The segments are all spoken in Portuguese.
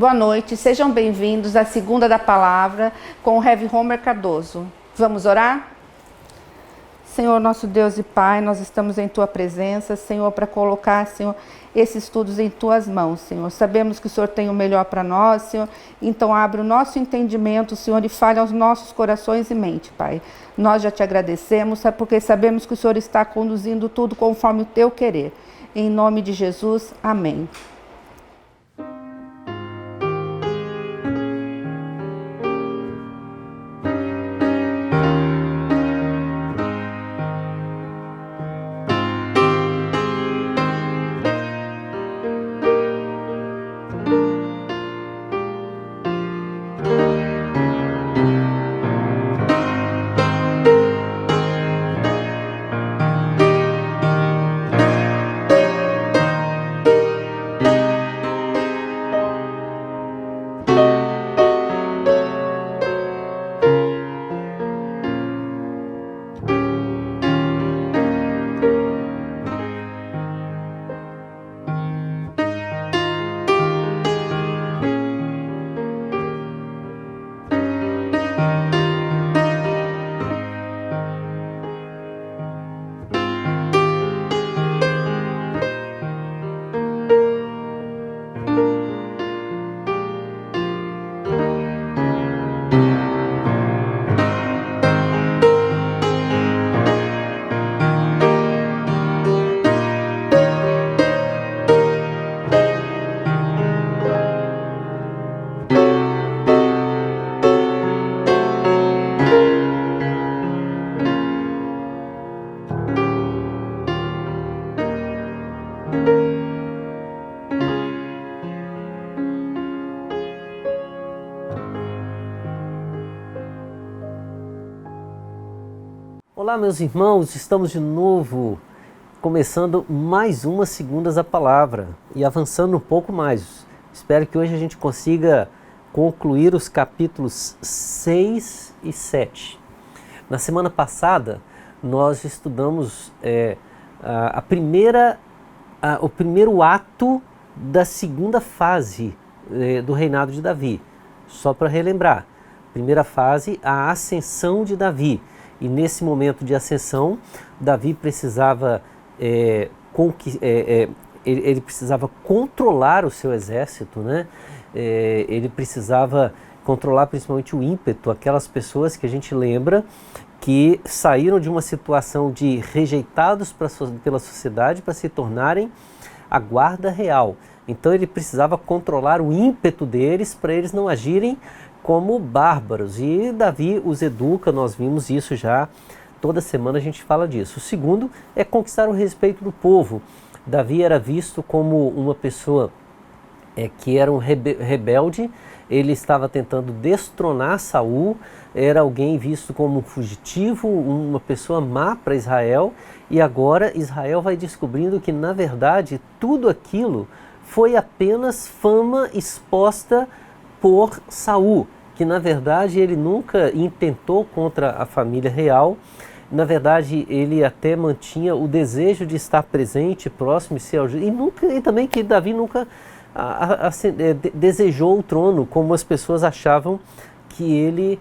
Boa noite, sejam bem-vindos à Segunda da Palavra com o Rev. Homer Cardoso. Vamos orar? Senhor, nosso Deus e Pai, nós estamos em Tua presença, Senhor, para colocar, Senhor, esses estudos em Tuas mãos, Senhor. Sabemos que o Senhor tem o melhor para nós, Senhor, então abre o nosso entendimento, Senhor, e fale aos nossos corações e mente, Pai. Nós já Te agradecemos, porque sabemos que o Senhor está conduzindo tudo conforme o Teu querer. Em nome de Jesus, amém. Olá, meus irmãos, estamos de novo começando mais uma Segundas da Palavra e avançando um pouco mais. Espero que hoje a gente consiga concluir os capítulos 6 e 7. Na semana passada, nós estudamos o primeiro ato da segunda fase do reinado de Davi. Só para relembrar, primeira fase, a ascensão de Davi. E nesse momento de ascensão, Davi precisava, ele precisava controlar o seu exército, né? Ele precisava controlar principalmente o ímpeto, aquelas pessoas que a gente lembra que saíram de uma situação de rejeitados pela sociedade para se tornarem a guarda real. Então ele precisava controlar o ímpeto deles para eles não agirem como bárbaros, e Davi os educa, nós vimos isso já, toda semana a gente fala disso. O segundo é conquistar o respeito do povo. Davi era visto como uma pessoa que era um rebelde, ele estava tentando destronar Saul, era alguém visto como um fugitivo, uma pessoa má para Israel, e agora Israel vai descobrindo que na verdade tudo aquilo foi apenas fama exposta por Saul, que na verdade ele nunca intentou contra a família real. Na verdade ele até mantinha o desejo de estar presente, próximo e também que Davi nunca desejou o trono como as pessoas achavam que ele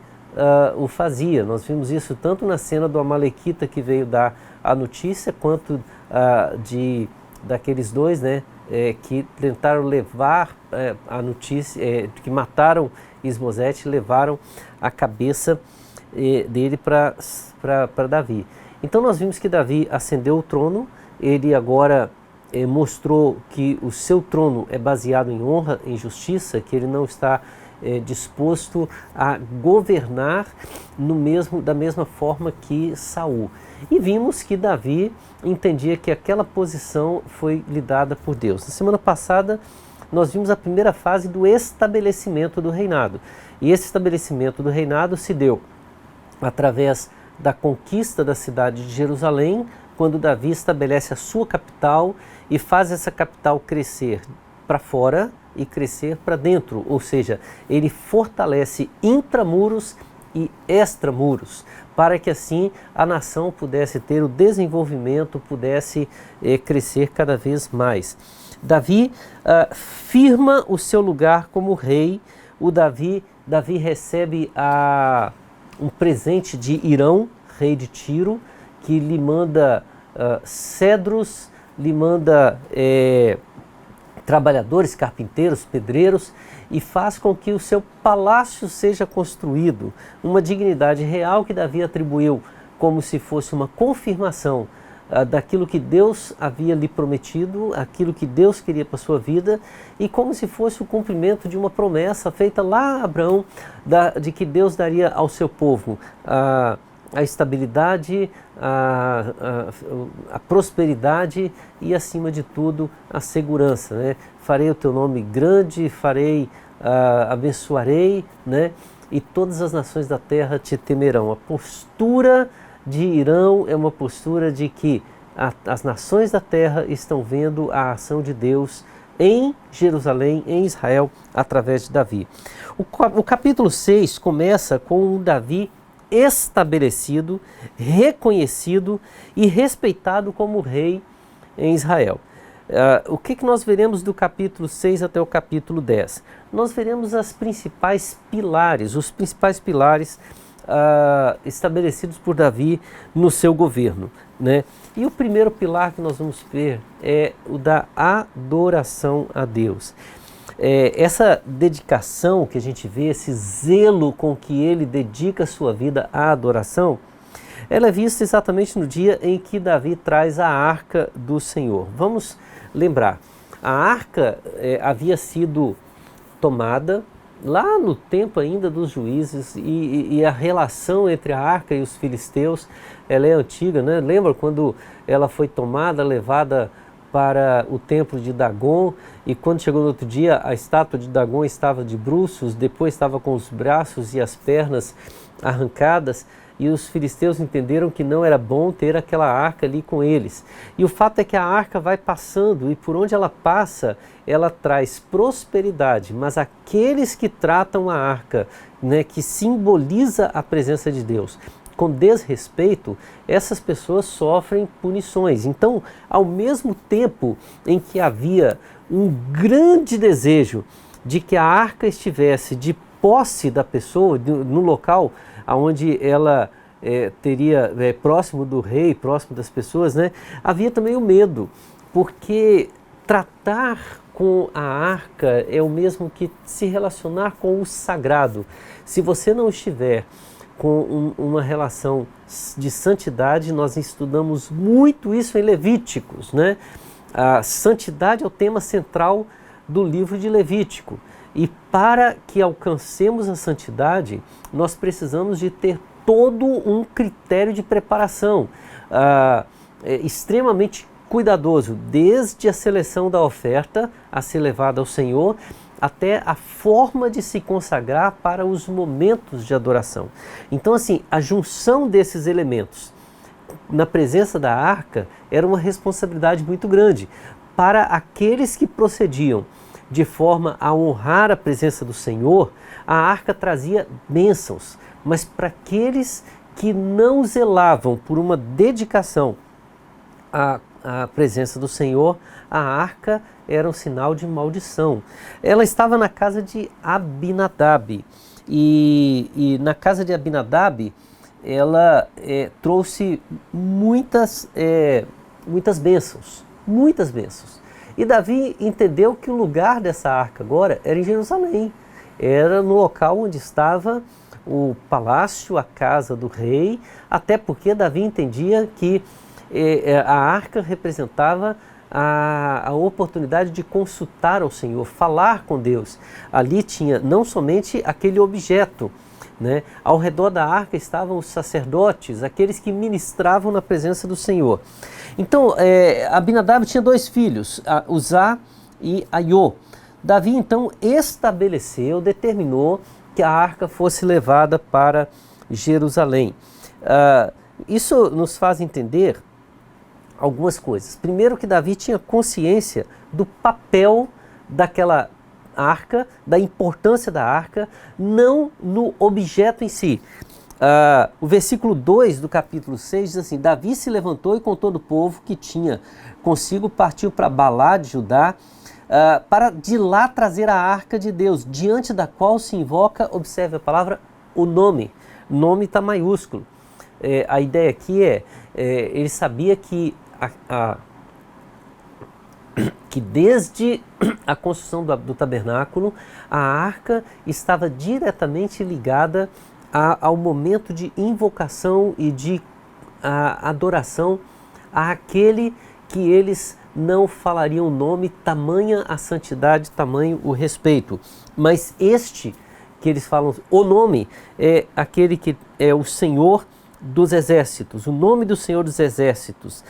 o fazia. Nós vimos isso tanto na cena do Amalequita que veio dar a notícia, quanto daqueles dois, né, que tentaram levar a notícia, que mataram Isbosete e levaram a cabeça dele para Davi. Então nós vimos que Davi ascendeu o trono, ele agora mostrou que o seu trono é baseado em honra, em justiça, que ele não está disposto a governar da mesma forma que Saul. E vimos que Davi entendia que aquela posição foi lhe dada por Deus. Na semana passada, nós vimos a primeira fase do estabelecimento do reinado. E esse estabelecimento do reinado se deu através da conquista da cidade de Jerusalém, quando Davi estabelece a sua capital e faz essa capital crescer para fora e crescer para dentro, ou seja, ele fortalece intramuros e extramuros, para que assim a nação pudesse ter o desenvolvimento, pudesse crescer cada vez mais. Davi firma o seu lugar como rei. Davi recebe um presente de Hirão, rei de Tiro, que lhe manda cedros, lhe manda trabalhadores, carpinteiros, pedreiros, e faz com que o seu palácio seja construído, uma dignidade real que Davi atribuiu como se fosse uma confirmação daquilo que Deus havia lhe prometido, aquilo que Deus queria para a sua vida, e como se fosse o cumprimento de uma promessa feita lá a Abraão, de que Deus daria ao seu povo a estabilidade, a prosperidade e, acima de tudo, a segurança, né? Farei o teu nome grande, abençoarei, né? E todas as nações da terra te temerão. A postura de Hirão é uma postura de que as nações da terra estão vendo a ação de Deus em Jerusalém, em Israel, através de Davi. O capítulo 6 começa com um Davi estabelecido, reconhecido e respeitado como rei em Israel. O que nós veremos do capítulo 6 até o capítulo 10? Nós veremos os principais pilares estabelecidos por Davi no seu governo, né? E o primeiro pilar que nós vamos ver é o da adoração a Deus. Essa dedicação que a gente vê, esse zelo com que ele dedica a sua vida à adoração, ela é vista exatamente no dia em que Davi traz a arca do Senhor. Vamos lembrar, a arca havia sido tomada lá no tempo ainda dos juízes, e a relação entre a arca e os filisteus, ela é antiga, né? Lembra quando ela foi tomada, levada para o templo de Dagon, e quando chegou no outro dia, a estátua de Dagon estava de bruços, depois estava com os braços e as pernas arrancadas, e os filisteus entenderam que não era bom ter aquela arca ali com eles. E o fato é que a arca vai passando, e por onde ela passa, ela traz prosperidade, mas aqueles que tratam a arca, né, que simboliza a presença de Deus, com desrespeito, essas pessoas sofrem punições. Então, ao mesmo tempo em que havia um grande desejo de que a arca estivesse de posse da pessoa, no local onde ela teria próximo do rei, próximo das pessoas, né, havia também o medo, porque tratar com a arca é o mesmo que se relacionar com o sagrado. Se você não estiver com uma relação de santidade, nós estudamos muito isso em Levíticos, né? A santidade é o tema central do livro de Levítico. E para que alcancemos a santidade, nós precisamos de ter todo um critério de preparação extremamente cuidadoso, desde a seleção da oferta a ser levada ao Senhor, até a forma de se consagrar para os momentos de adoração. Então, assim, a junção desses elementos na presença da arca era uma responsabilidade muito grande. Para aqueles que procediam de forma a honrar a presença do Senhor, a arca trazia bênçãos, mas para aqueles que não zelavam por uma dedicação à presença do Senhor, a arca era um sinal de maldição. Ela estava na casa de Abinadab, e na casa de Abinadab ela trouxe muitas bênçãos, muitas bênçãos. E Davi entendeu que o lugar dessa arca agora era em Jerusalém, era no local onde estava o palácio, a casa do rei, até porque Davi entendia que a arca representava a oportunidade de consultar ao Senhor, falar com Deus. Ali tinha não somente aquele objeto, né? Ao redor da arca estavam os sacerdotes, aqueles que ministravam na presença do Senhor. Então, Abinadab tinha 2 filhos, Uzá e Aiô. Davi então determinou que a arca fosse levada para Jerusalém. Isso nos faz entender algumas coisas. Primeiro, que Davi tinha consciência do papel daquela arca, da importância da arca, não no objeto em si. O versículo 2 do capítulo 6 diz assim: Davi se levantou e com todo o povo que tinha consigo partiu para Balá de Judá, para de lá trazer a arca de Deus, diante da qual se invoca, observe a palavra, o nome. O nome está maiúsculo. A ideia aqui ele sabia que que desde a construção do tabernáculo, a arca estava diretamente ligada ao momento de invocação e de adoração àquele que eles não falariam o nome, tamanha a santidade, tamanho o respeito. Mas este que eles falam, o nome, é aquele que é o Senhor dos Exércitos, o nome do Senhor dos Exércitos,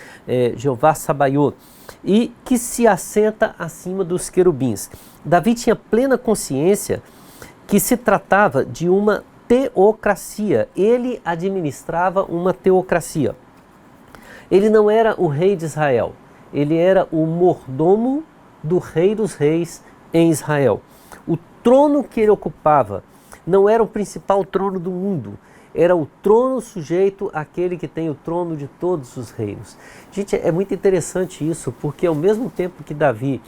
Jeová Sabaoth, e que se assenta acima dos querubins. Davi tinha plena consciência que se tratava de uma teocracia, ele administrava uma teocracia. Ele não era o rei de Israel, ele era o mordomo do rei dos reis em Israel. O trono que ele ocupava não era o principal trono do mundo, era o trono sujeito àquele que tem o trono de todos os reinos. Gente, é muito interessante isso, porque ao mesmo tempo que Davi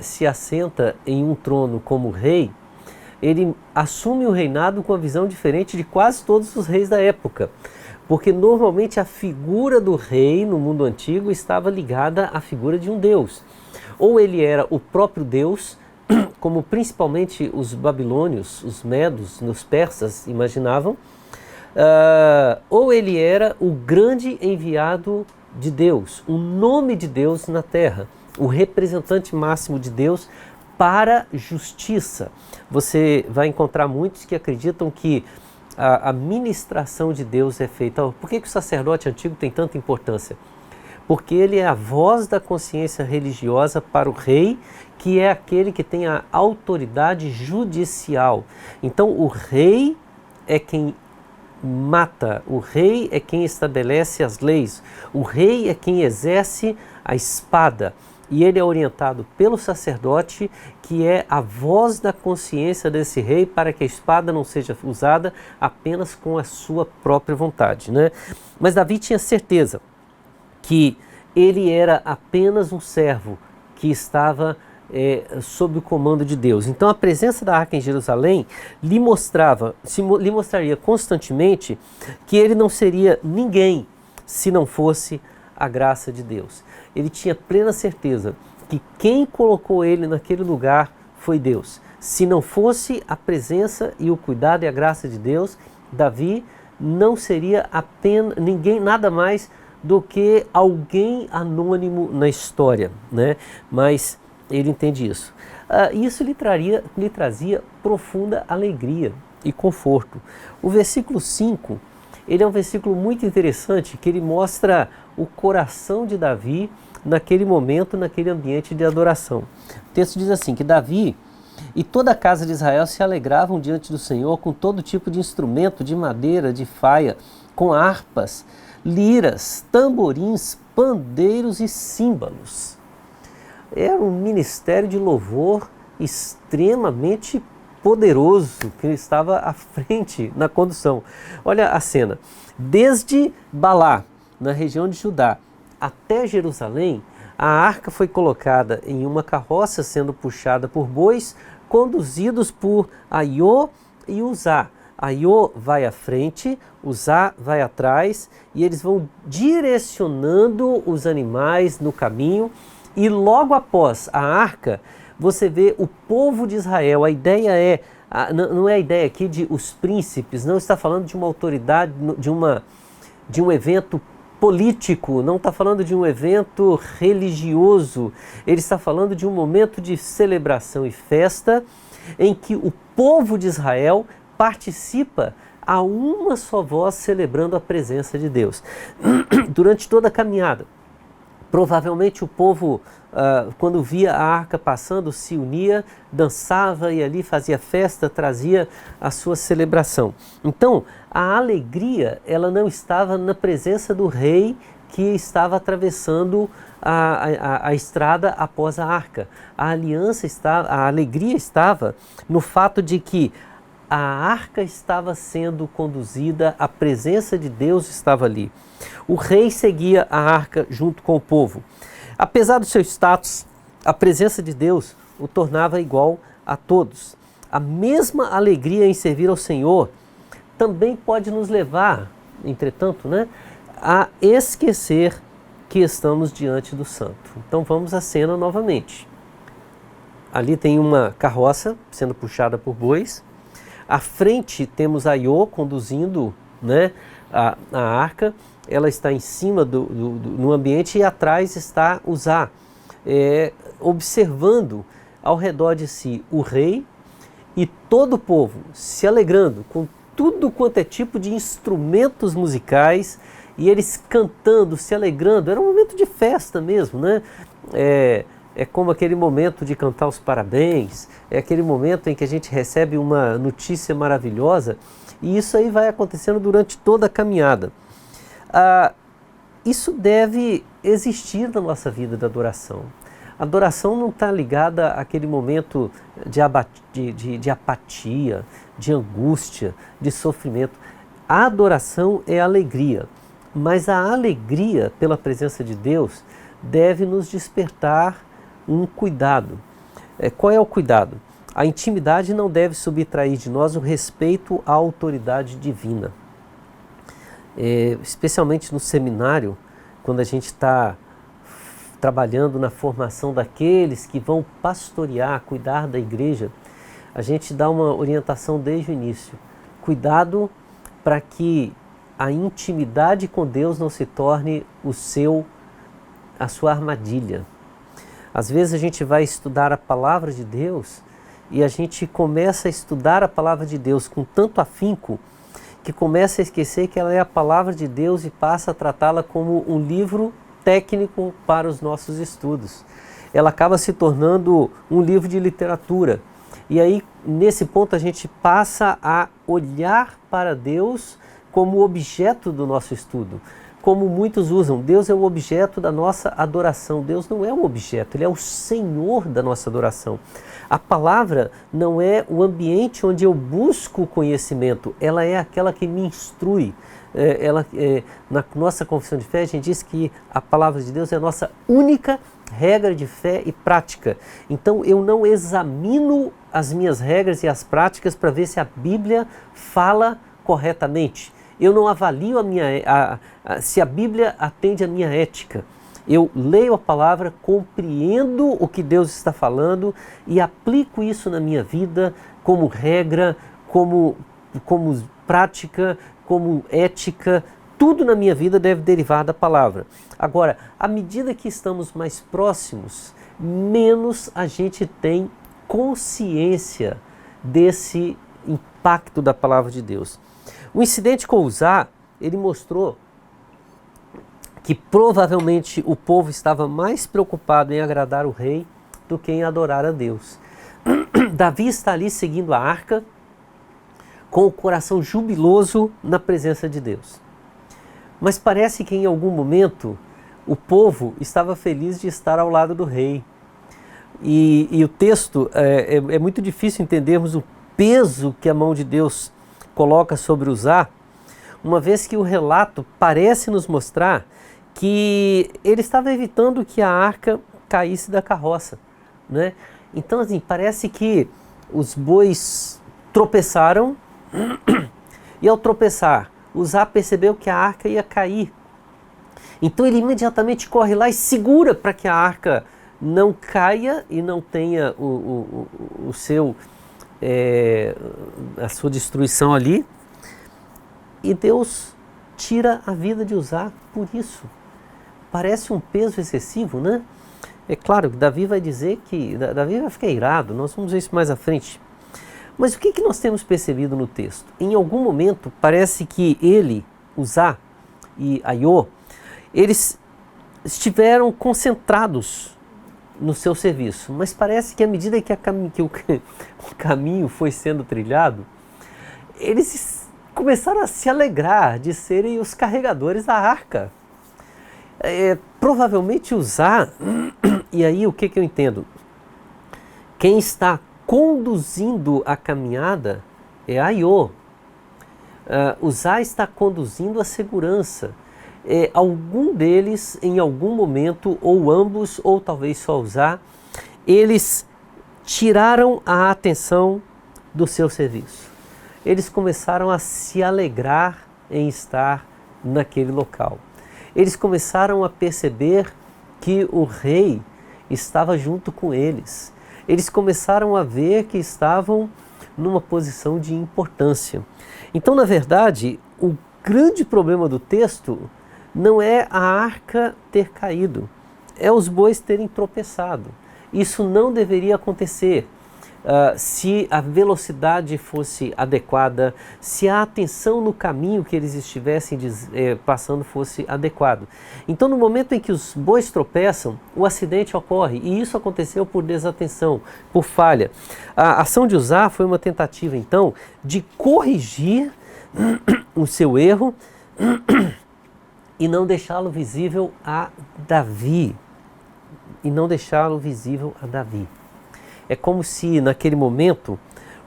se assenta em um trono como rei, ele assume o reinado com uma visão diferente de quase todos os reis da época. Porque normalmente a figura do rei no mundo antigo estava ligada à figura de um deus. Ou ele era o próprio Deus, como principalmente os babilônios, os medos, os persas imaginavam, ou ele era o grande enviado de Deus, o nome de Deus na terra, o representante máximo de Deus para justiça. Você vai encontrar muitos que acreditam que a ministração de Deus é feita. Por que o sacerdote antigo tem tanta importância? Porque ele é a voz da consciência religiosa para o rei, que é aquele que tem a autoridade judicial. Então o rei é quem mata, o rei é quem estabelece as leis, o rei é quem exerce a espada. E ele é orientado pelo sacerdote, que é a voz da consciência desse rei, para que a espada não seja usada apenas com a sua própria vontade, né? Mas Davi tinha certeza que ele era apenas um servo que estava sob o comando de Deus. Então a presença da arca em Jerusalém lhe mostraria constantemente que ele não seria ninguém se não fosse a graça de Deus. Ele tinha plena certeza que quem colocou ele naquele lugar foi Deus. Se não fosse a presença e o cuidado e a graça de Deus, Davi não seria apenas ninguém, nada mais do que alguém anônimo na história, né? Mas ele entende isso. Isso lhe trazia profunda alegria e conforto. O versículo 5, ele é um versículo muito interessante, que ele mostra o coração de Davi naquele momento, naquele ambiente de adoração. O texto diz assim, que Davi e toda a casa de Israel se alegravam diante do Senhor com todo tipo de instrumento, de madeira, de faia, com harpas, liras, tamborins, pandeiros e símbolos. Era um ministério de louvor extremamente poderoso que estava à frente na condução. Olha a cena. Desde Balá, na região de Judá, até Jerusalém, a arca foi colocada em uma carroça sendo puxada por bois, conduzidos por Aiô e Uzá. Aiô vai à frente, Uzá vai atrás, e eles vão direcionando os animais no caminho. E logo após a arca, você vê o povo de Israel. A ideia não é a ideia aqui de os príncipes, não está falando de uma autoridade, de um evento político, não está falando de um evento religioso. Ele está falando de um momento de celebração e festa em que o povo de Israel participa a uma só voz celebrando a presença de Deus. Durante toda a caminhada, provavelmente o povo, quando via a arca passando, se unia, dançava e ali fazia festa, trazia a sua celebração. Então, a alegria, ela não estava na presença do rei que estava atravessando a estrada após a arca. A alegria estava no fato de que a arca estava sendo conduzida, a presença de Deus estava ali. O rei seguia a arca junto com o povo. Apesar do seu status, a presença de Deus o tornava igual a todos. A mesma alegria em servir ao Senhor também pode nos levar, entretanto, né, a esquecer que estamos diante do Santo. Então vamos à cena novamente. Ali tem uma carroça sendo puxada por bois. À frente temos Aiô conduzindo, né, a arca. Ela está em cima no ambiente e atrás está Uzá, observando ao redor de si o rei e todo o povo se alegrando com tudo quanto é tipo de instrumentos musicais e eles cantando, se alegrando. Era um momento de festa mesmo, né? É como aquele momento de cantar os parabéns, é aquele momento em que a gente recebe uma notícia maravilhosa e isso aí vai acontecendo durante toda a caminhada. Isso deve existir na nossa vida da adoração. A adoração não está ligada àquele momento de apatia, de angústia, de sofrimento. A adoração é alegria, mas a alegria pela presença de Deus deve nos despertar um cuidado. Qual é o cuidado? A intimidade não deve subtrair de nós o respeito à autoridade divina. Especialmente no seminário, quando a gente está trabalhando na formação daqueles que vão pastorear, cuidar da igreja, a gente dá uma orientação desde o início. Cuidado para que a intimidade com Deus não se torne a sua armadilha. Às vezes a gente vai estudar a palavra de Deus e a gente começa a estudar a palavra de Deus com tanto afinco que começa a esquecer que ela é a palavra de Deus e passa a tratá-la como um livro técnico para os nossos estudos. Ela acaba se tornando um livro de literatura. E aí, nesse ponto, a gente passa a olhar para Deus como objeto do nosso estudo. Como muitos usam, Deus é o objeto da nossa adoração. Deus não é um objeto, Ele é o Senhor da nossa adoração. A palavra não é o ambiente onde eu busco conhecimento, ela é aquela que me instrui. Na nossa confissão de fé, a gente diz que a palavra de Deus é a nossa única regra de fé e prática. Então eu não examino as minhas regras e as práticas para ver se a Bíblia fala corretamente. Eu não avalio se a Bíblia atende à minha ética. Eu leio a palavra, compreendo o que Deus está falando e aplico isso na minha vida como regra, como prática, como ética. Tudo na minha vida deve derivar da palavra. Agora, à medida que estamos mais próximos, menos a gente tem consciência desse impacto da palavra de Deus. O incidente com Uzá, ele mostrou que provavelmente o povo estava mais preocupado em agradar o rei do que em adorar a Deus. Davi está ali seguindo a arca com o coração jubiloso na presença de Deus. Mas parece que em algum momento o povo estava feliz de estar ao lado do rei. E o texto, é muito difícil entendermos o peso que a mão de Deus coloca sobre Uzá, uma vez que o relato parece nos mostrar que ele estava evitando que a arca caísse da carroça, né? Então, assim, parece que os bois tropeçaram e ao tropeçar, Uzá percebeu que a arca ia cair. Então ele imediatamente corre lá e segura para que a arca não caia e não tenha a sua destruição ali. E Deus tira a vida de Uzá por isso. Parece um peso excessivo, né? É claro que Davi vai dizer que Davi vai ficar irado, nós vamos ver isso mais à frente. Mas o que nós temos percebido no texto? Em algum momento parece que ele, Uzá e Aiô, eles estiveram concentrados no seu serviço, mas parece que à medida que o caminho foi sendo trilhado, eles começaram a se alegrar de serem os carregadores da arca. Provavelmente Uzá, e aí o que eu entendo? Quem está conduzindo a caminhada é Aiô. Uzá está conduzindo a segurança. algum deles, em algum momento, ou ambos, ou talvez só Uzá, eles tiraram a atenção do seu serviço. Eles começaram a se alegrar em estar naquele local. Eles começaram a perceber que o rei estava junto com eles. Eles começaram a ver que estavam numa posição de importância. Então, na verdade, o grande problema do texto não é a arca ter caído, é os bois terem tropeçado. Isso não deveria acontecer se a velocidade fosse adequada, se a atenção no caminho que eles estivessem passando fosse adequado. Então, no momento em que os bois tropeçam, o acidente ocorre, e isso aconteceu por desatenção, por falha. A ação de Uzá foi uma tentativa, então, de corrigir o seu erro e não deixá-lo visível a Davi. É como se naquele momento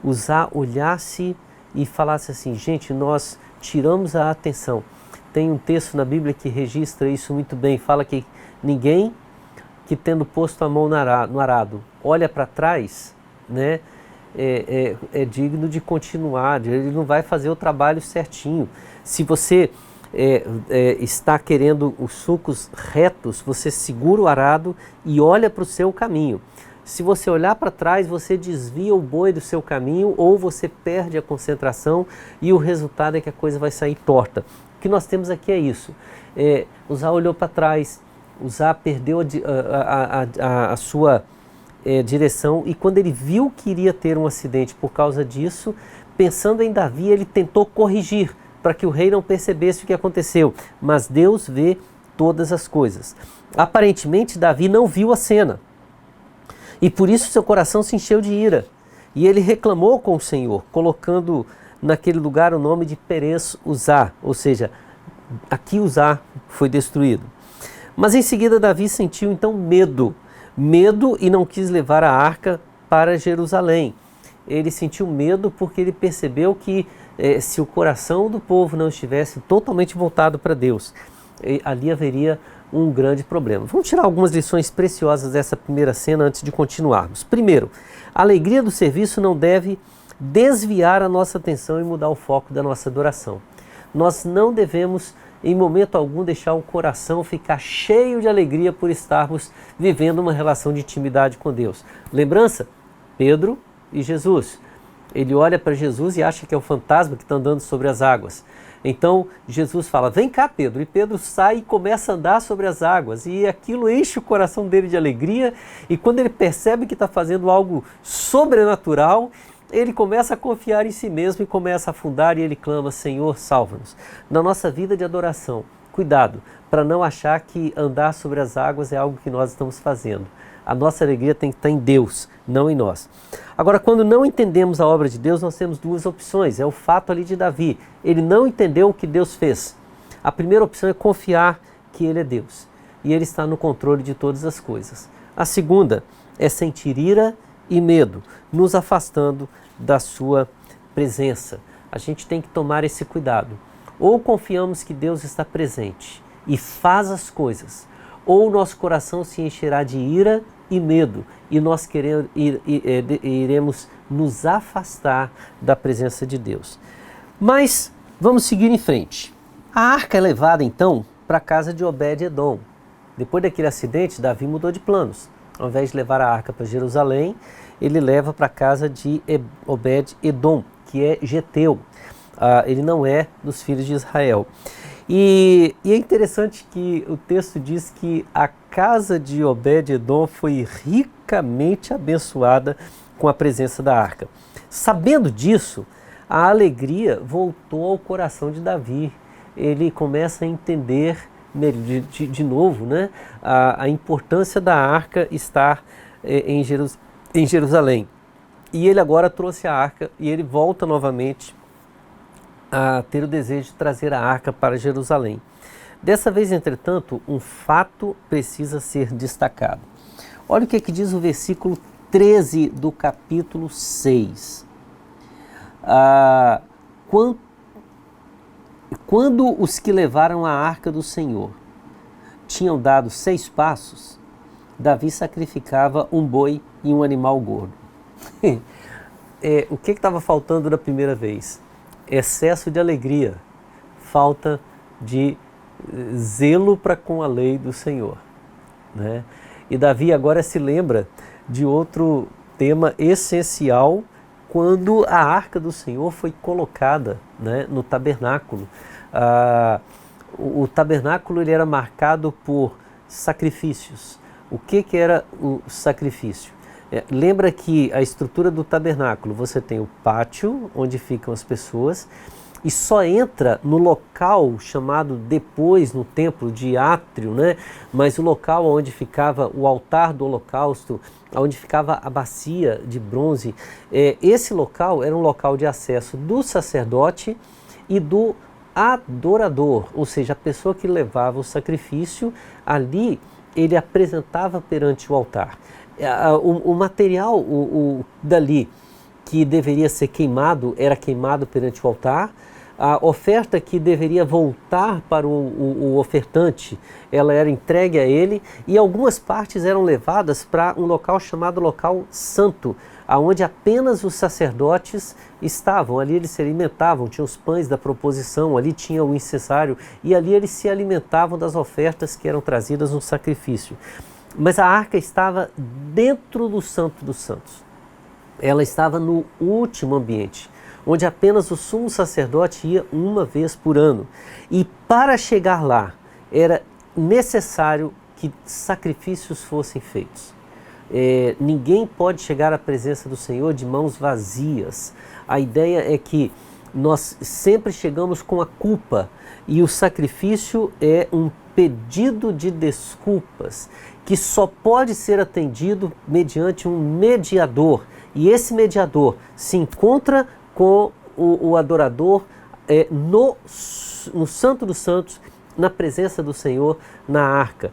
Uzá olhasse e falasse assim: gente, nós tiramos a atenção. Tem um texto na Bíblia que registra isso muito bem. Fala que ninguém que tendo posto a mão no arado olha para trás, né, é digno de continuar. Ele não vai fazer o trabalho certinho. Se você está querendo os sulcos retos, você segura o arado e olha para o seu caminho. Se você olhar para trás, você desvia o boi do seu caminho ou você perde a concentração e o resultado é que a coisa vai sair torta. O que nós temos aqui é isso. Uzá olhou para trás, Uzá perdeu a sua direção, e quando ele viu que iria ter um acidente por causa disso, pensando em Davi, ele tentou corrigir para que o rei não percebesse o que aconteceu. Mas Deus vê todas as coisas. Aparentemente, Davi não viu a cena. E por isso seu coração se encheu de ira. E ele reclamou com o Senhor, colocando naquele lugar o nome de Perez Uzá, ou seja, aqui Uzá foi destruído. Mas em seguida Davi sentiu então medo e não quis levar a arca para Jerusalém. Ele sentiu medo porque ele percebeu que se o coração do povo não estivesse totalmente voltado para Deus, ali haveria um grande problema. Vamos tirar algumas lições preciosas dessa primeira cena antes de continuarmos. Primeiro, a alegria do serviço não deve desviar a nossa atenção e mudar o foco da nossa adoração. Nós não devemos, em momento algum, deixar o coração ficar cheio de alegria por estarmos vivendo uma relação de intimidade com Deus. Lembrança? Pedro e Jesus. Ele olha para Jesus e acha que é o fantasma que está andando sobre as águas. Então Jesus fala: vem cá, Pedro. E Pedro sai e começa a andar sobre as águas. E aquilo enche o coração dele de alegria. E quando ele percebe que está fazendo algo sobrenatural, ele começa a confiar em si mesmo e começa a afundar, e ele clama: Senhor, salva-nos. Na nossa vida de adoração, cuidado para não achar que andar sobre as águas é algo que nós estamos fazendo. A nossa alegria tem que estar em Deus, não em nós. Agora, quando não entendemos a obra de Deus, nós temos duas opções. É o fato ali de Davi. Ele não entendeu o que Deus fez. A primeira opção é confiar que Ele é Deus e Ele está no controle de todas as coisas. A segunda é sentir ira e medo, nos afastando da sua presença. A gente tem que tomar esse cuidado. Ou confiamos que Deus está presente e faz as coisas, ou nosso coração se encherá de ira e medo, e nós iremos nos afastar da presença de Deus. Mas vamos seguir em frente. A arca é levada então para a casa de Obed-Edom. Depois daquele acidente, Davi mudou de planos. Ao invés de levar a arca para Jerusalém, ele leva para a casa de Obed-Edom, que é geteu. Ele não é dos filhos de Israel. E é interessante que o texto diz que a casa de Obed-Edom foi ricamente abençoada com a presença da arca. Sabendo disso, a alegria voltou ao coração de Davi. Ele começa a entender de novo, né, a importância da arca estar em Jerusalém. E ele agora trouxe a arca e ele volta novamente a ter o desejo de trazer a arca para Jerusalém. Dessa vez, entretanto, um fato precisa ser destacado. Olha o que diz o versículo 13 do capítulo 6. quando os que levaram a arca do Senhor tinham dado 6 passos, Davi sacrificava um boi e um animal gordo. O que estava faltando da primeira vez? Excesso de alegria, falta de zelo para com a lei do Senhor, né? E Davi agora se lembra de outro tema essencial quando a arca do Senhor foi colocada, né, no tabernáculo. O tabernáculo ele era marcado por sacrifícios. O que era o sacrifício? Lembra que a estrutura do tabernáculo, você tem o pátio onde ficam as pessoas e só entra no local chamado depois no templo de átrio, né? Mas o local onde ficava o altar do holocausto, onde ficava a bacia de bronze, esse local era um local de acesso do sacerdote e do adorador, ou seja, a pessoa que levava o sacrifício, ali ele apresentava perante o altar. O material dali que deveria ser queimado era queimado perante o altar. A oferta que deveria voltar para o ofertante, ela era entregue a ele, e algumas partes eram levadas para um local chamado local santo, onde apenas os sacerdotes estavam. Ali eles se alimentavam, tinha os pães da proposição, ali tinha o incensário, e ali eles se alimentavam das ofertas que eram trazidas no sacrifício. Mas a arca estava dentro do Santo dos Santos. Ela estava no último ambiente, onde apenas o sumo sacerdote ia uma vez por ano. E para chegar lá, era necessário que sacrifícios fossem feitos. Ninguém pode chegar à presença do Senhor de mãos vazias. A ideia é que nós sempre chegamos com a culpa, e o sacrifício é um pedido de desculpas que só pode ser atendido mediante um mediador. E esse mediador se encontra com o adorador no Santo dos Santos, na presença do Senhor, na arca.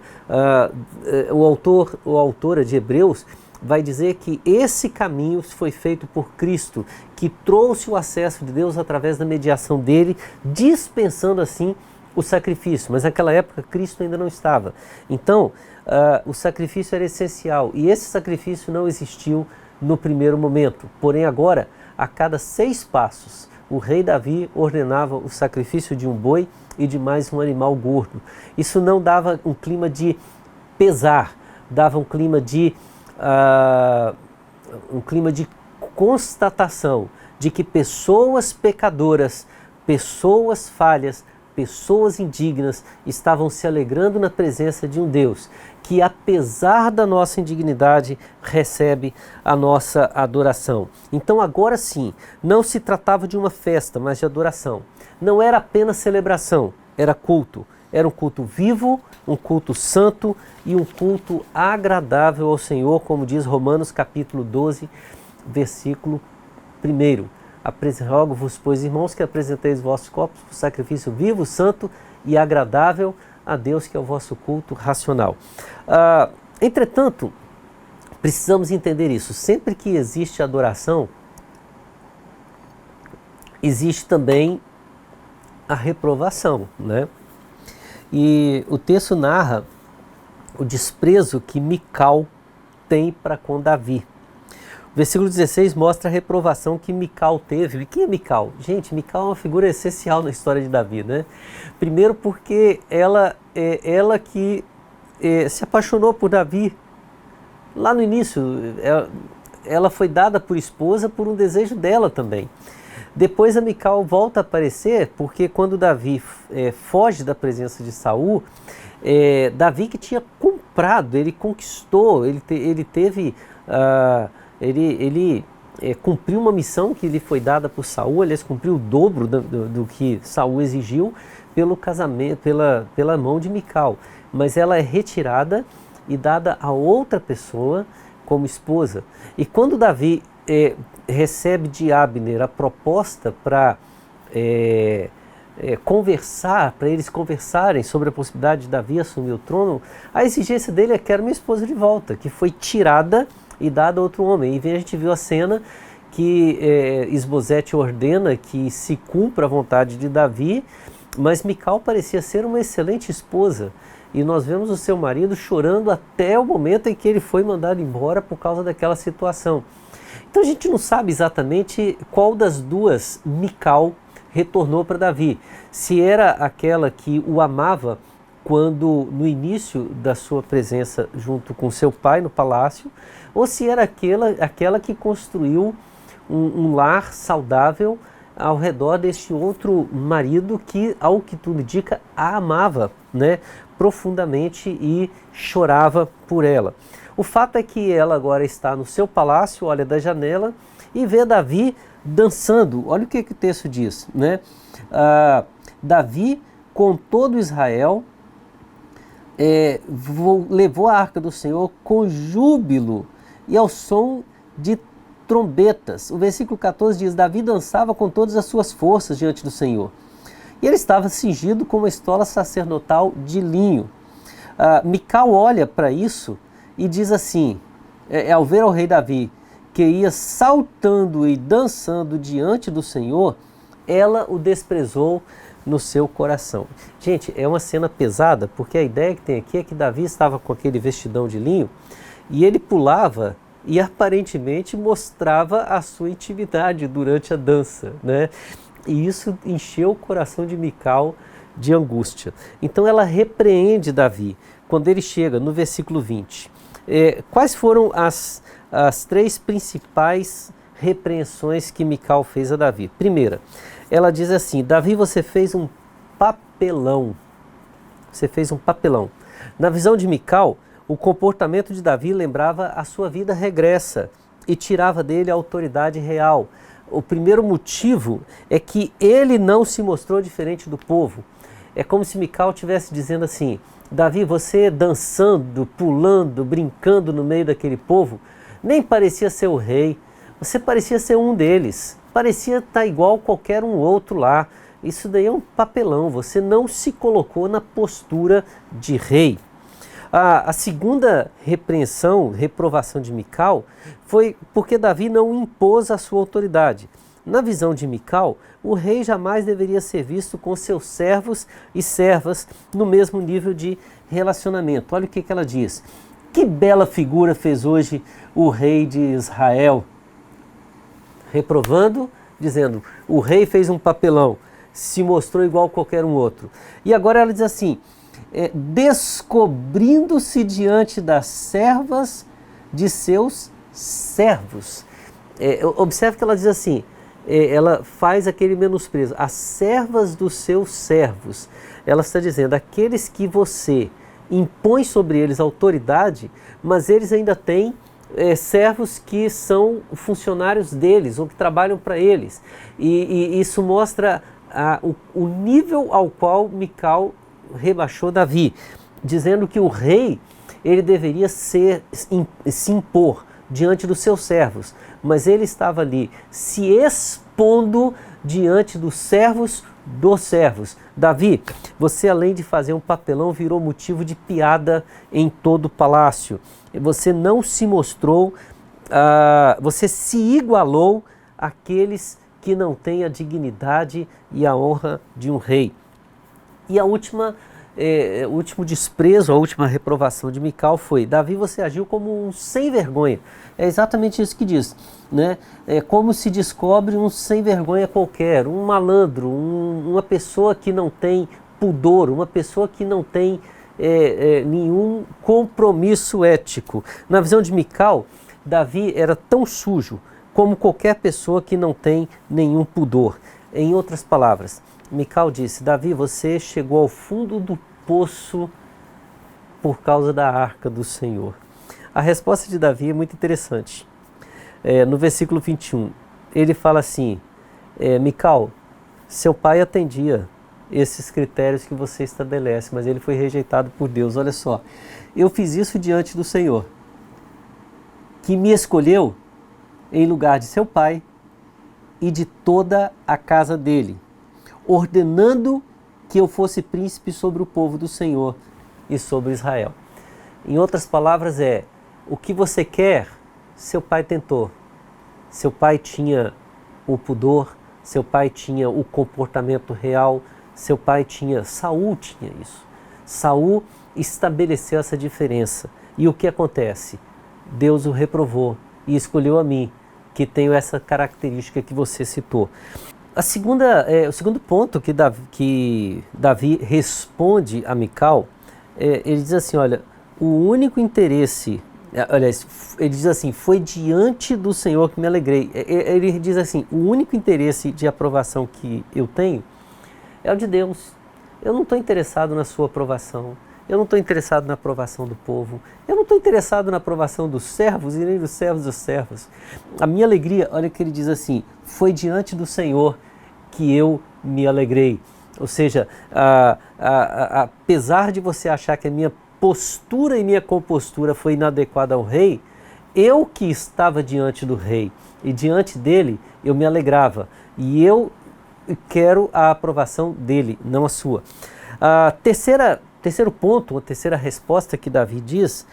O autor de Hebreus vai dizer que esse caminho foi feito por Cristo, que trouxe o acesso de Deus através da mediação dele, dispensando assim o sacrifício. Mas naquela época Cristo ainda não estava. Então, o sacrifício era essencial, e esse sacrifício não existiu no primeiro momento. Porém agora, a cada 6 passos, o rei Davi ordenava o sacrifício de um boi e de mais um animal gordo. Isso não dava um clima de pesar, dava um clima de constatação de que pessoas pecadoras, pessoas falhas, pessoas indignas estavam se alegrando na presença de um Deus que, apesar da nossa indignidade, recebe a nossa adoração. Então agora sim, não se tratava de uma festa, mas de adoração. Não era apenas celebração, era culto. Era um culto vivo, um culto santo e um culto agradável ao Senhor, como diz Romanos capítulo 12, versículo 1. Rogo-vos, pois, irmãos, que apresenteis os vossos corpos por sacrifício vivo, santo e agradável a Deus, que é o vosso culto racional. Entretanto, precisamos entender isso. Sempre que existe adoração, existe também a reprovação, né? E o texto narra o desprezo que Mical tem para com Davi. O versículo 16 mostra a reprovação que Mical teve. E quem é Mical? Gente, Mical é uma figura essencial na história de Davi, né? Primeiro porque ela que se apaixonou por Davi. Lá no início, ela foi dada por esposa por um desejo dela também. Depois a Mical volta a aparecer porque quando Davi foge da presença de Saul, Davi que tinha comprado, ele conquistou, ele cumpriu uma missão que lhe foi dada por Saul, aliás, cumpriu o dobro do que Saul exigiu pelo casamento, pela mão de Mical. Mas ela é retirada e dada a outra pessoa como esposa. E quando Davi recebe de Abner a proposta para conversar, para eles conversarem sobre a possibilidade de Davi assumir o trono, a exigência dele é: quero minha esposa de volta, que foi tirada e dada a outro homem. E a gente viu a cena que Isbosete ordena que se cumpra a vontade de Davi, Mas Mical parecia ser uma excelente esposa. E nós vemos o seu marido chorando até o momento em que ele foi mandado embora por causa daquela situação. Então a gente não sabe exatamente qual das duas Mical retornou para Davi. Se era aquela que o amava quando no início da sua presença junto com seu pai no palácio, ou se era aquela que construiu um lar saudável ao redor deste outro marido que, ao que tudo indica, a amava, né, profundamente e chorava por ela. O fato é que ela agora está no seu palácio, olha da janela e vê Davi dançando. Olha o que o texto diz, né? Davi com todo Israel levou a arca do Senhor com júbilo e ao som de trombetas. O versículo 14 diz: Davi dançava com todas as suas forças diante do Senhor. E ele estava cingido com uma estola sacerdotal de linho. Mical olha para isso e diz assim, ao ver o rei Davi, que ia saltando e dançando diante do Senhor, ela o desprezou no seu coração. Gente, é uma cena pesada, porque a ideia que tem aqui é que Davi estava com aquele vestidão de linho e ele pulava e aparentemente mostrava a sua intimidade durante a dança, né? E isso encheu o coração de Mical de angústia. Então ela repreende Davi quando ele chega no versículo 20. Quais foram as três principais repreensões que Mical fez a Davi? Primeira, ela diz assim: Davi, você fez um papelão. Você fez um papelão. Na visão de Mical, o comportamento de Davi lembrava a sua vida regressa e tirava dele a autoridade real. O primeiro motivo é que ele não se mostrou diferente do povo. É como se Mical estivesse dizendo assim: Davi, você dançando, pulando, brincando no meio daquele povo, nem parecia ser o rei, você parecia ser um deles, parecia estar igual qualquer um outro lá. Isso daí é um papelão, você não se colocou na postura de rei. A segunda reprovação de Mical foi porque Davi não impôs a sua autoridade. Na visão de Mical, o rei jamais deveria ser visto com seus servos e servas no mesmo nível de relacionamento. Olha o que ela diz: que bela figura fez hoje o rei de Israel. Reprovando, dizendo, o rei fez um papelão, se mostrou igual a qualquer um outro. E agora ela diz assim: descobrindo-se diante das servas de seus servos. Observe que ela diz assim, ela faz aquele menosprezo, as servas dos seus servos. Ela está dizendo, aqueles que você impõe sobre eles autoridade, mas eles ainda têm servos que são funcionários deles, ou que trabalham para eles. E isso mostra o nível ao qual Mical rebaixou Davi, dizendo que o rei ele deveria se impor diante dos seus servos, mas ele estava ali se expondo diante dos servos dos servos. Davi, você além de fazer um papelão, virou motivo de piada em todo o palácio. Você não se mostrou, você se igualou àqueles que não têm a dignidade e a honra de um rei. E o último desprezo, a última reprovação de Mical foi: Davi, você agiu como um sem vergonha. É exatamente isso que diz, né? É como se descobre um sem vergonha qualquer, um malandro, uma pessoa que não tem pudor, uma pessoa que não tem nenhum compromisso ético. Na visão de Mical, Davi era tão sujo como qualquer pessoa que não tem nenhum pudor. Em outras palavras, Mical disse: Davi, você chegou ao fundo do poço por causa da arca do Senhor. A resposta de Davi é muito interessante. No versículo 21, ele fala assim: Mical, seu pai atendia esses critérios que você estabelece, mas ele foi rejeitado por Deus. Olha só, eu fiz isso diante do Senhor, que me escolheu em lugar de seu pai e de toda a casa dele, ordenando que eu fosse príncipe sobre o povo do Senhor e sobre Israel. Em outras palavras, o que você quer, seu pai tentou. Seu pai tinha o pudor, seu pai tinha o comportamento real, Seu pai tinha, Saul tinha isso. Saul estabeleceu essa diferença. E o que acontece? Deus o reprovou e escolheu a mim, que tenho essa característica que você citou. O segundo ponto que Davi responde a Mical, ele diz assim, olha, o único interesse, aliás, ele diz assim, foi diante do Senhor que me alegrei. Ele diz assim, o único interesse de aprovação que eu tenho é o de Deus. Eu não estou interessado na sua aprovação. Eu não estou interessado na aprovação do povo. Eu não estou interessado na aprovação dos servos e nem dos servos dos servos. A minha alegria, olha que ele diz assim, foi diante do Senhor que eu me alegrei. Ou seja, apesar de você achar que a minha postura e minha compostura foi inadequada ao rei, eu que estava diante do rei e diante dele eu me alegrava. E eu quero a aprovação dele, não a sua. Terceiro ponto, a terceira resposta que Davi diz,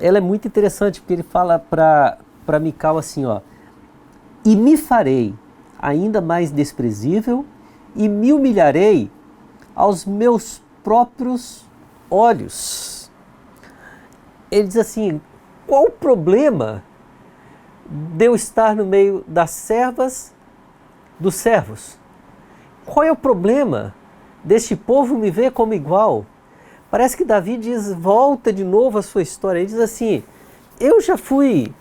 ela é muito interessante, porque ele fala para Mical assim, ó, e me farei ainda mais desprezível e me humilharei aos meus próprios olhos. Ele diz assim, qual o problema de eu estar no meio das servas dos servos? Qual é o problema deste povo me ver como igual? Parece que Davi volta de novo a sua história. Ele diz assim, eu já fui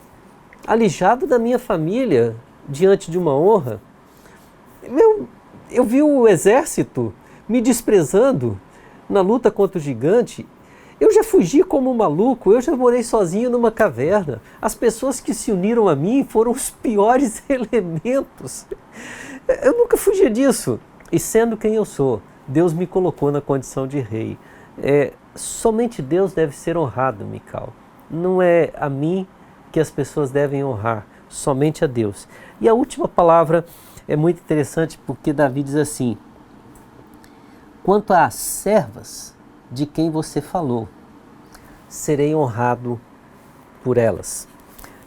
alijado da minha família diante de uma honra. Eu vi o exército me desprezando na luta contra o gigante. Eu já fugi como um maluco, eu já morei sozinho numa caverna. As pessoas que se uniram a mim foram os piores elementos. Eu nunca fugia disso. E sendo quem eu sou, Deus me colocou na condição de rei. Somente Deus deve ser honrado, Mical. Não é a mim que as pessoas devem honrar, somente a Deus. E a última palavra é muito interessante porque Davi diz assim, quanto às servas de quem você falou, serei honrado por elas.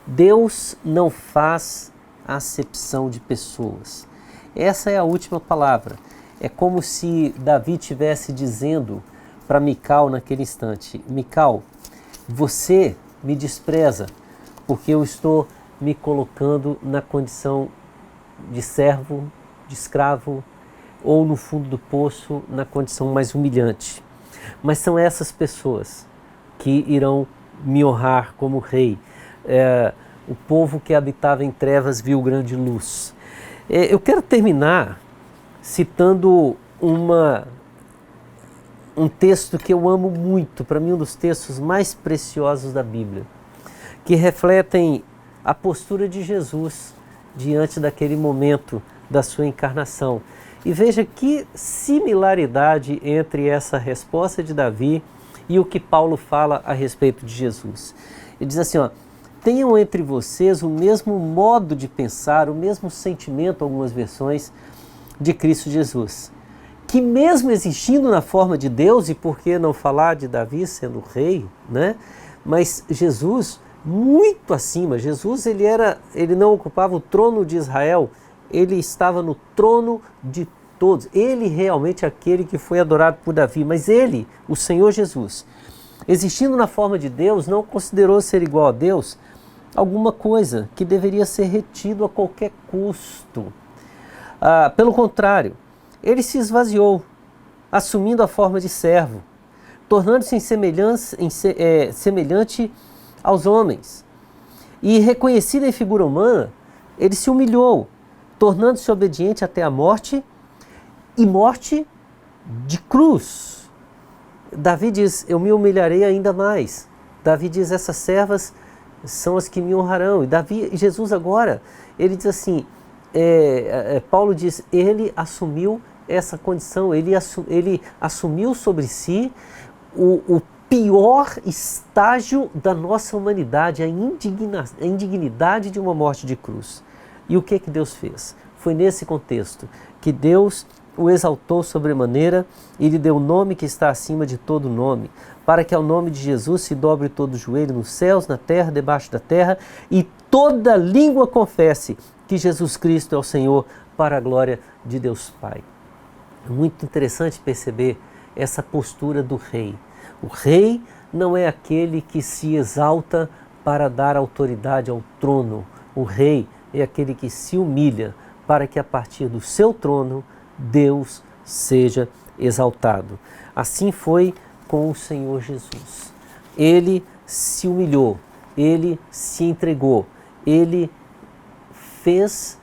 Deus não faz acepção de pessoas. Essa é a última palavra. É como se Davi estivesse dizendo para Mical naquele instante, Mical, você me despreza porque eu estou me colocando na condição de servo, de escravo, ou no fundo do poço, na condição mais humilhante. Mas são essas pessoas que irão me honrar como rei. O povo que habitava em trevas viu grande luz. Eu quero terminar citando um texto que eu amo muito, para mim um dos textos mais preciosos da Bíblia, que refletem a postura de Jesus diante daquele momento da sua encarnação. E veja que similaridade entre essa resposta de Davi e o que Paulo fala a respeito de Jesus. Ele diz assim, ó, tenham entre vocês o mesmo modo de pensar, o mesmo sentimento, algumas versões, de Cristo Jesus, que mesmo existindo na forma de Deus, e por que não falar de Davi sendo rei, né? Mas Jesus, muito acima, Jesus ele não ocupava o trono de Israel, ele estava no trono de todos. Ele realmente é aquele que foi adorado por Davi, mas ele, o Senhor Jesus, existindo na forma de Deus, não considerou ser igual a Deus alguma coisa que deveria ser retido a qualquer custo. Pelo contrário, ele se esvaziou, assumindo a forma de servo, tornando-se semelhante aos homens. E reconhecido em figura humana, ele se humilhou, tornando-se obediente até a morte, e morte de cruz. Davi diz, eu me humilharei ainda mais. Davi diz, essas servas são as que me honrarão. E Jesus agora, ele diz assim, Paulo diz, ele assumiu essa condição, ele assumiu sobre si o pior estágio da nossa humanidade, a indignidade de uma morte de cruz. E o que Deus fez? Foi nesse contexto que Deus o exaltou sobremaneira e lhe deu o nome que está acima de todo nome, para que ao nome de Jesus se dobre todo o joelho nos céus, na terra, debaixo da terra, e toda língua confesse que Jesus Cristo é o Senhor, para a glória de Deus Pai. É muito interessante perceber essa postura do rei. O rei não é aquele que se exalta para dar autoridade ao trono. O rei é aquele que se humilha para que a partir do seu trono Deus seja exaltado. Assim foi com o Senhor Jesus. Ele se humilhou, ele se entregou, ele fez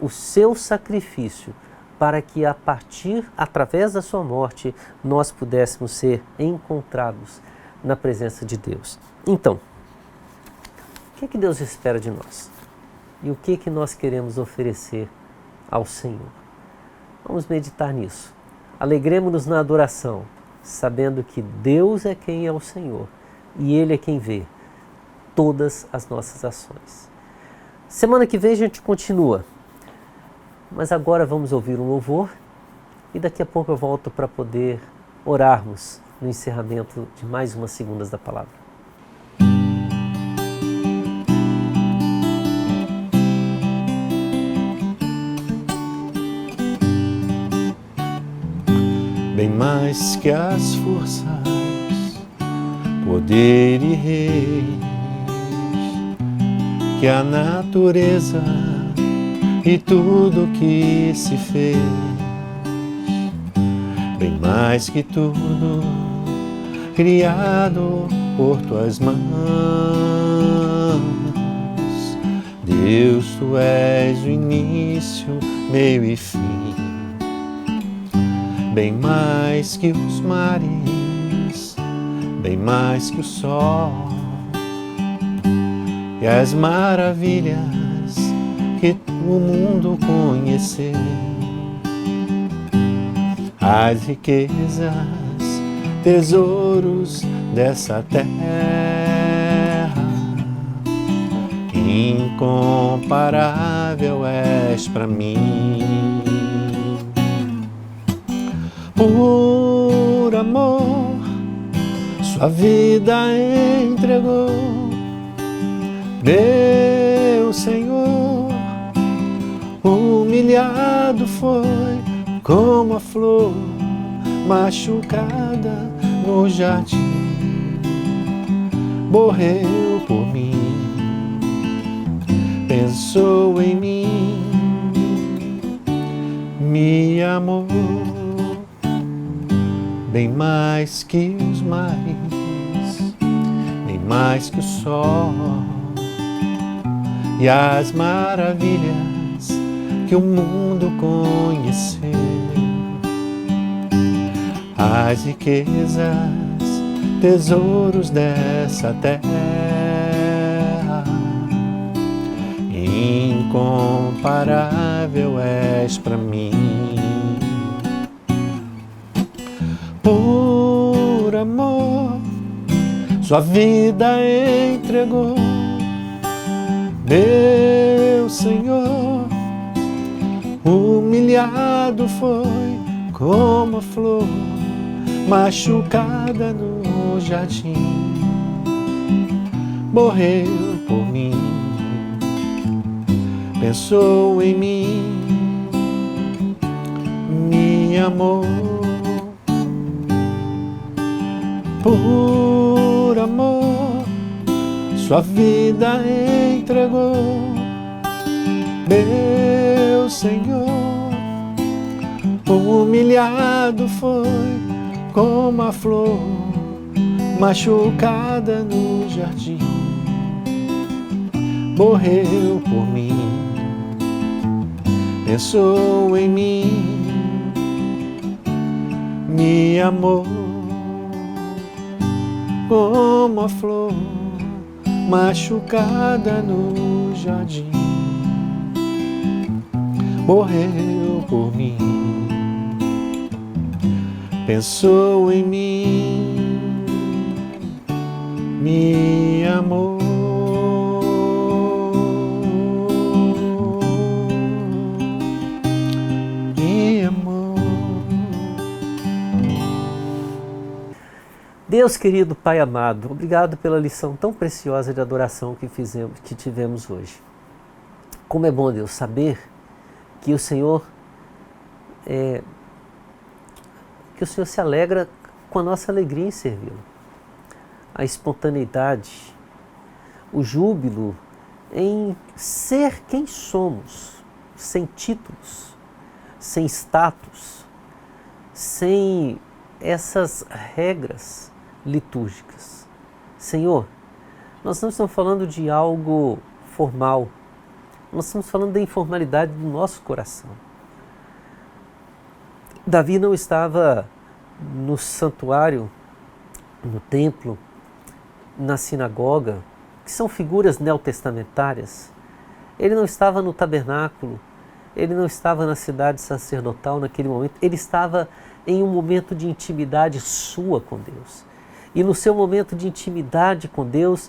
o seu sacrifício para que através da sua morte, nós pudéssemos ser encontrados na presença de Deus. Então, o que é que Deus espera de nós? E o que é que nós queremos oferecer ao Senhor? Vamos meditar nisso. Alegremos-nos na adoração, sabendo que Deus é quem é o Senhor e Ele é quem vê todas as nossas ações. Semana que vem a gente continua, mas agora vamos ouvir um louvor e daqui a pouco eu volto para poder orarmos no encerramento de mais uma Segundas da Palavra. Bem mais que as forças, poder e reis, que a natureza e tudo que se fez, bem mais que tudo criado por tuas mãos. Deus, tu és o início, meio e fim, bem mais que os mares, bem mais que o sol e as maravilhas que o mundo conheceu, as riquezas, tesouros dessa terra, incomparável és para mim. Por amor, sua vida entregou, meu Senhor. Humilhado foi como a flor machucada no jardim, morreu por mim, pensou em mim, me amou, bem mais que os mares, bem mais que o sol e as maravilhas que o mundo conheceu, as riquezas, tesouros dessa terra, incomparável és para mim. Por amor, sua vida entregou, meu Senhor. Humilhado foi como a flor machucada no jardim, morreu por mim, pensou em mim, me amou. Por amor, sua vida entregou, meu Senhor. Humilhado foi como a flor machucada no jardim, morreu por mim, pensou em mim, me amou. Como a flor machucada no jardim, morreu por mim, pensou em mim, me amou. Me amou. Deus querido, Pai amado, obrigado pela lição tão preciosa de adoração que tivemos hoje. Como é bom, Deus, saber que o Senhor porque o Senhor se alegra com a nossa alegria em servi-lo. A espontaneidade, o júbilo em ser quem somos, sem títulos, sem status, sem essas regras litúrgicas. Senhor, nós não estamos falando de algo formal, nós estamos falando da informalidade do nosso coração. Davi não estava no santuário, no templo, na sinagoga, que são figuras neotestamentárias. Ele não estava no tabernáculo, ele não estava na cidade sacerdotal naquele momento, ele estava em um momento de intimidade sua com Deus. E no seu momento de intimidade com Deus,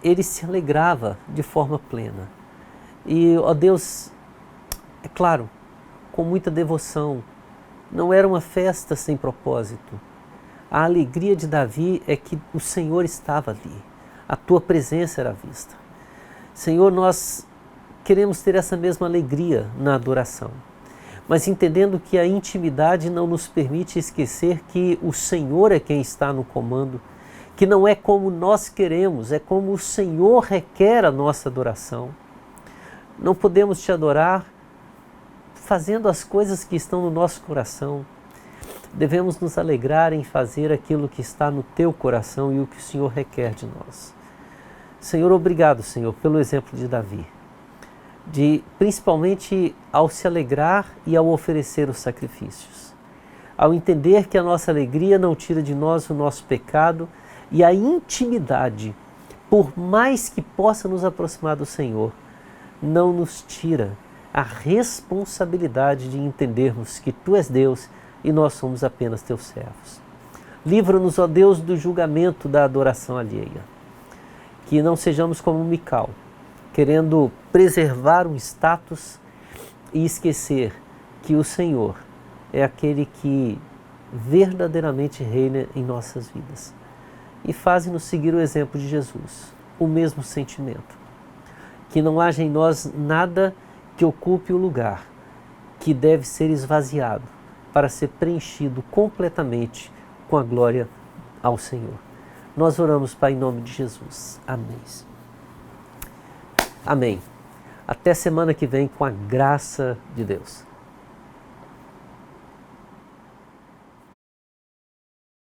ele se alegrava de forma plena. E, ó Deus, é claro, com muita devoção, não era uma festa sem propósito. A alegria de Davi é que o Senhor estava ali, a tua presença era vista. Senhor, nós queremos ter essa mesma alegria na adoração, mas entendendo que a intimidade não nos permite esquecer que o Senhor é quem está no comando, que não é como nós queremos, é como o Senhor requer a nossa adoração. Não podemos te adorar fazendo as coisas que estão no nosso coração. Devemos nos alegrar em fazer aquilo que está no teu coração e o que o Senhor requer de nós. Senhor, obrigado, Senhor, pelo exemplo de Davi, principalmente ao se alegrar e ao oferecer os sacrifícios, ao entender que a nossa alegria não tira de nós o nosso pecado e a intimidade, por mais que possa nos aproximar do Senhor, não nos tira a responsabilidade de entendermos que Tu és Deus e nós somos apenas Teus servos. Livra-nos, ó Deus, do julgamento da adoração alheia. Que não sejamos como Mical, querendo preservar um status e esquecer que o Senhor é aquele que verdadeiramente reina em nossas vidas. E faze-nos seguir o exemplo de Jesus, o mesmo sentimento. Que não haja em nós nada que ocupe o lugar que deve ser esvaziado para ser preenchido completamente com a glória ao Senhor. Nós oramos, Pai, em nome de Jesus. Amém. Amém. Até semana que vem, com a graça de Deus.